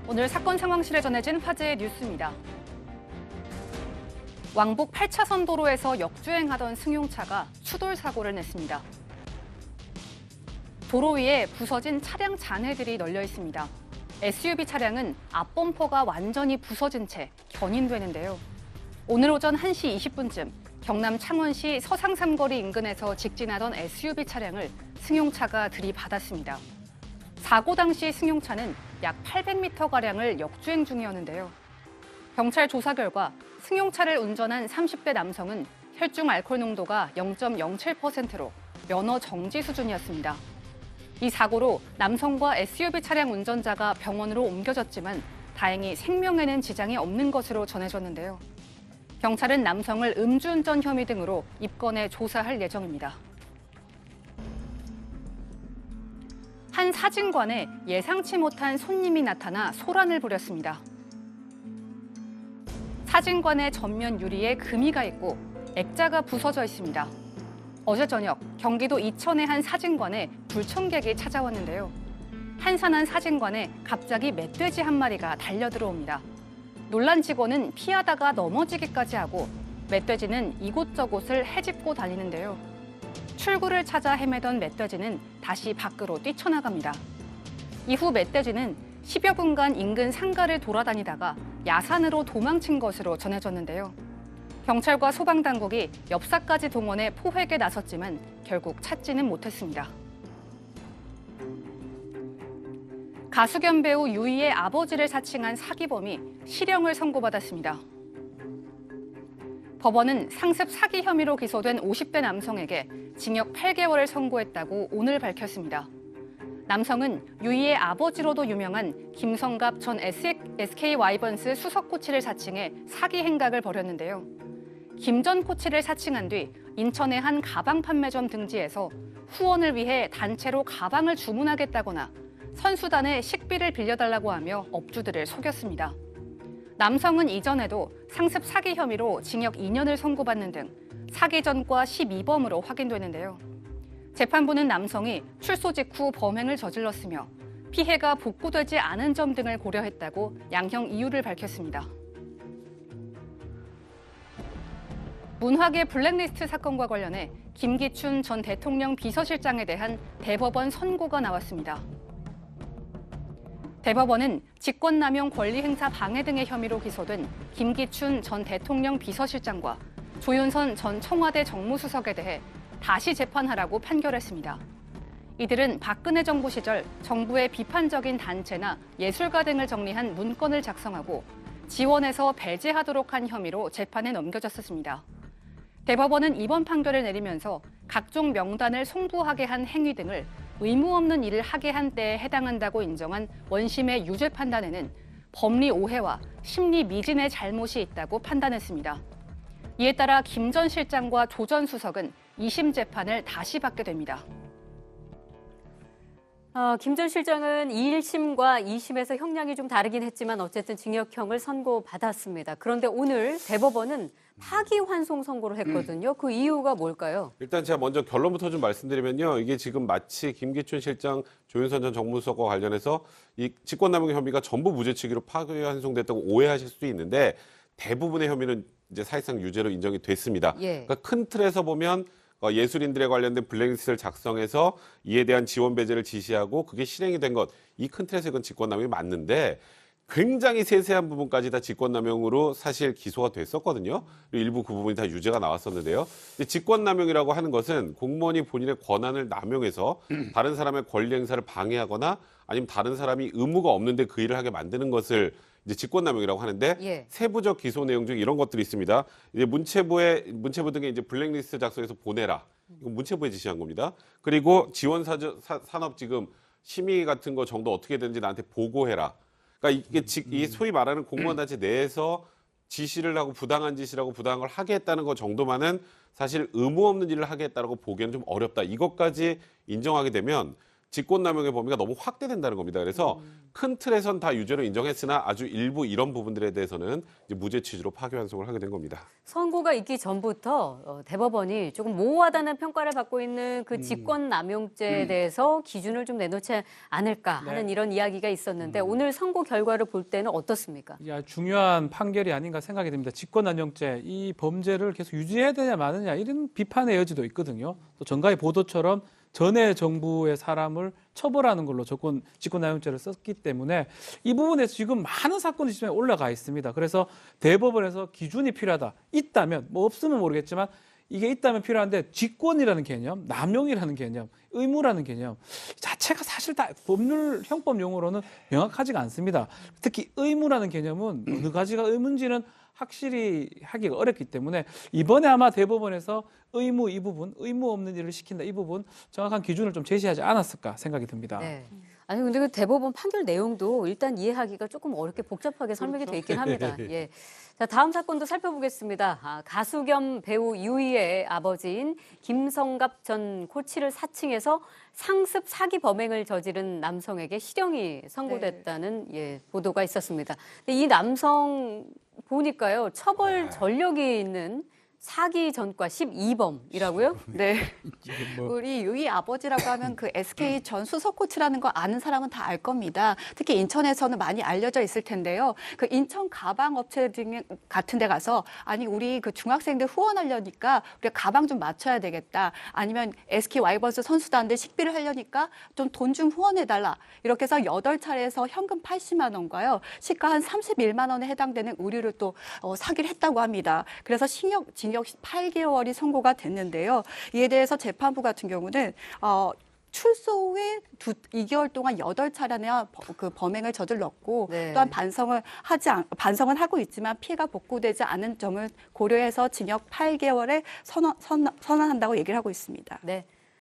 오늘 사건 상황실에 전해진 화제의 뉴스입니다. 왕복 8차선 도로에서 역주행하던 승용차가 추돌 사고를 냈습니다. 도로 위에 부서진 차량 잔해들이 널려 있습니다. SUV 차량은 앞범퍼가 완전히 부서진 채 견인되는데요. 오늘 오전 1시 20분쯤 경남 창원시 서상삼거리 인근에서 직진하던 SUV 차량을 승용차가 들이받았습니다. 사고 당시 승용차는 약 800m가량을 역주행 중이었는데요. 경찰 조사 결과 승용차를 운전한 30대 남성은 혈중 알코올 농도가 0.07%로 면허 정지 수준이었습니다. 이 사고로 남성과 SUV 차량 운전자가 병원으로 옮겨졌지만 다행히 생명에는 지장이 없는 것으로 전해졌는데요. 경찰은 남성을 음주운전 혐의 등으로 입건해 조사할 예정입니다. 한 사진관에 예상치 못한 손님이 나타나 소란을 부렸습니다. 사진관의 전면 유리에 금이가 있고 액자가 부서져 있습니다. 어제 저녁 경기도 이천의 한 사진관에 불청객이 찾아왔는데요. 한산한 사진관에 갑자기 멧돼지 한 마리가 달려들어옵니다. 놀란 직원은 피하다가 넘어지기까지 하고 멧돼지는 이곳저곳을 헤집고 다니는데요. 출구를 찾아 헤매던 멧돼지는 다시 밖으로 뛰쳐나갑니다. 이후 멧돼지는 10여 분간 인근 상가를 돌아다니다가 야산으로 도망친 것으로 전해졌는데요. 경찰과 소방당국이 엽사까지 동원해 포획에 나섰지만 결국 찾지는 못했습니다. 가수 겸 배우 유이의 아버지를 사칭한 사기범이 실형을 선고받았습니다. 법원은 상습 사기 혐의로 기소된 50대 남성에게 징역 8개월을 선고했다고 오늘 밝혔습니다. 남성은 유이의 아버지로도 유명한 김성갑 전 SK 와이번스 수석 코치를 사칭해 사기 행각을 벌였는데요. 김 전 코치를 사칭한 뒤 인천의 한 가방 판매점 등지에서 후원을 위해 단체로 가방을 주문하겠다거나 선수단에 식비를 빌려달라고 하며 업주들을 속였습니다. 남성은 이전에도 상습 사기 혐의로 징역 2년을 선고받는 등 사기 전과 12범으로 확인되는데요. 재판부는 남성이 출소 직후 범행을 저질렀으며 피해가 복구되지 않은 점 등을 고려했다고 양형 이유를 밝혔습니다. 문화계 블랙리스트 사건과 관련해 김기춘 전 대통령 비서실장에 대한 대법원 선고가 나왔습니다. 대법원은 직권남용 권리행사 방해 등의 혐의로 기소된 김기춘 전 대통령 비서실장과 조윤선 전 청와대 정무수석에 대해 다시 재판하라고 판결했습니다. 이들은 박근혜 정부 시절 정부의 비판적인 단체나 예술가 등을 정리한 문건을 작성하고 지원해서 배제하도록 한 혐의로 재판에 넘겨졌었습니다. 대법원은 이번 판결을 내리면서 각종 명단을 송부하게 한 행위 등을 의무 없는 일을 하게 한 때에 해당한다고 인정한 원심의 유죄 판단에는 법리 오해와 심리 미진의 잘못이 있다고 판단했습니다. 이에 따라 김 전 실장과 조 전 수석은 2심 재판을 다시 받게 됩니다. 김 전 실장은 1심과 2심에서 형량이 좀 다르긴 했지만 어쨌든 징역형을 선고받았습니다. 그런데 오늘 대법원은 파기환송 선고를 했거든요. 그 이유가 뭘까요? 일단 제가 먼저 결론부터 좀 말씀드리면요. 이게 지금 마치 김기춘 실장, 조윤선 전 정무수석과 관련해서 이 직권남용 혐의가 전부 무죄치기로 파기환송됐다고 오해하실 수도 있는데 대부분의 혐의는 이제 사실상 유죄로 인정이 됐습니다. 예. 그러니까 큰 틀에서 보면 예술인들에 관련된 블랙리스트를 작성해서 이에 대한 지원 배제를 지시하고 그게 실행이 된 것, 이 큰 틀에서 이건 직권남용이 맞는데 굉장히 세세한 부분까지 다 직권남용으로 사실 기소가 됐었거든요. 그리고 일부 그 부분이 다 유죄가 나왔었는데요. 직권남용이라고 하는 것은 공무원이 본인의 권한을 남용해서 다른 사람의 권리 행사를 방해하거나 아니면 다른 사람이 의무가 없는데 그 일을 하게 만드는 것을 이제 직권남용이라고 하는데 예. 세부적 기소 내용 중 이런 것들이 있습니다. 이제 문체부 등에 이제 블랙리스트 작성해서 보내라. 이건 문체부에 지시한 겁니다. 그리고 지원 산업 지금 심의 같은 거 정도 어떻게 되는지 나한테 보고해라. 그러니까 이게 소위 말하는 공무원 단체 내에서 지시를 하고 부당한 짓이라고 부당한 걸 하게 했다는 것 정도만은 사실 의무 없는 일을 하게 했다라고 보기에는 좀 어렵다. 이것까지 인정하게 되면 직권남용의 범위가 너무 확대된다는 겁니다. 그래서 큰 틀에선 다 유죄로 인정했으나 아주 일부 이런 부분들에 대해서는 이제 무죄 취지로 파기환송을 하게 된 겁니다. 선고가 있기 전부터 대법원이 조금 모호하다는 평가를 받고 있는 그 직권남용죄에 대해서 기준을 좀 내놓지 않을까 하는 이런 이야기가 있었는데 오늘 선고 결과를 볼 때는 어떻습니까? 이게 아주 중요한 판결이 아닌가 생각이 듭니다. 직권남용죄, 이 범죄를 계속 유지해야 되냐 마느냐 이런 비판의 여지도 있거든요. 또 정가의 보도처럼 전에 정부의 사람을 처벌하는 걸로 직권남용죄를 썼기 때문에 이 부분에서 지금 많은 사건이 지금 올라가 있습니다. 그래서 대법원에서 기준이 필요하다. 있다면, 뭐 없으면 모르겠지만 이게 있다면 필요한데 직권이라는 개념, 남용이라는 개념, 의무라는 개념 자체가 사실 다 법률 형법 용어로는 명확하지가 않습니다. 특히 의무라는 개념은 어느 가지가 의무인지는 확실히 하기가 어렵기 때문에 이번에 아마 대법원에서 의무 이 부분, 의무 없는 일을 시킨다 이 부분 정확한 기준을 좀 제시하지 않았을까 생각이 듭니다. 네. 아니 근데 그 대법원 판결 내용도 일단 이해하기가 조금 어렵게 복잡하게 설명이 돼 있긴 합니다. 예. 자, 다음 사건도 살펴보겠습니다. 가수 겸 배우 유희의 아버지인 김성갑 전 코치를 사칭해서 상습 사기 범행을 저지른 남성에게 실형이 선고됐다는 보도가 있었습니다. 근데 이 남성 보니까요, 처벌 전력이 있는 사기 전과 12범이라고요? 네. 뭐. 우리 유희 아버지라고 하면 그 SK 전 수석 코치라는 거 아는 사람은 다 알 겁니다. 특히 인천에서는 많이 알려져 있을 텐데요. 그 인천 가방 업체 등 같은 데 가서 아니 우리 그 중학생들 후원하려니까 우리가 가방 좀 맞춰야 되겠다. 아니면 SK 와이번스 선수단들 식비를 하려니까 좀 돈 좀 후원해달라. 이렇게 해서 8차례에서 현금 80만 원과요. 시가 한 31만 원에 해당되는 의류를 또 사기를 했다고 합니다. 그래서 징역 8개월이 선고가 됐는데요. 이에 대해서 재판부 같은 경우는 출소 후에 2개월 동안 8차례나 그 범행을 저질렀고 네. 또한 반성은 하고 있지만 피해가 복구되지 않은 점을 고려해서 징역 8개월에 선언한다고 얘기를 하고 있습니다. 네.